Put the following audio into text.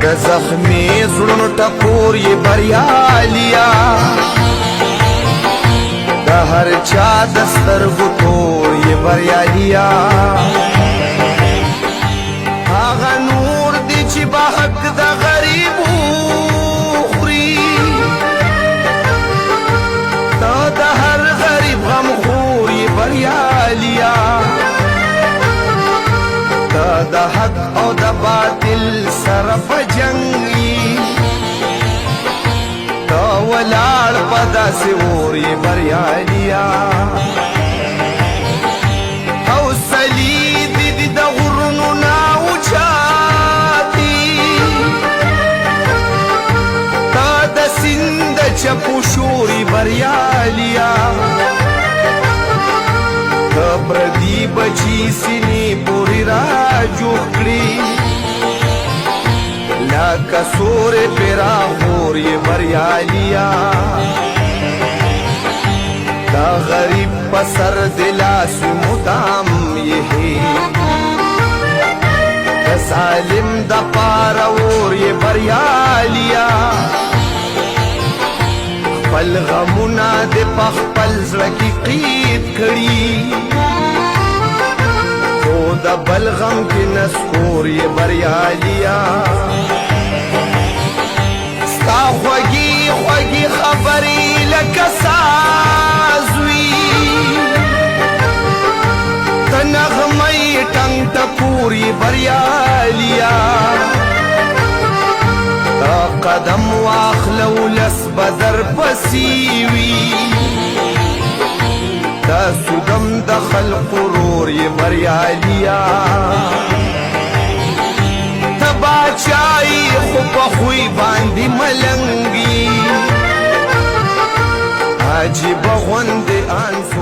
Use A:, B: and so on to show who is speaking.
A: د زخمی زړونو ټکور یې بریالیا د هر چا د سترګو تور یې بریالیا هغه نور دی چې به حق د غریبو خوري تا د هر غریب غم خور یې بریالیا تا د حق او د باطل سره په جنګ یې تا ولاړ په داسې اور یې بریالیا حوصلې دې د غرونو نه اوچاتې تا د سیند د چپو شور یې بریالیا د پردي بچي سینې پورې را جوړ کړي لکه سورې پیرا خور یې بریالیا دا غریب په سر د لاسو مدام یې د ظالم د پاره اور یې بریالیا خپل غمونه د په خپل زړه کې قید کړي خو د بل غم کې نسکور یې بریالیا ستا خوږې خوږې خبرې لکه ساز وي ته نغمه یې ټنګ ټکور یې بریالیا تا قدم واخله ولس به درپسې وي تاسو دم د خلقو رور یې بریالیا ته باچایي خو په خوی باندې ملنګي عجیبه غوندې انسو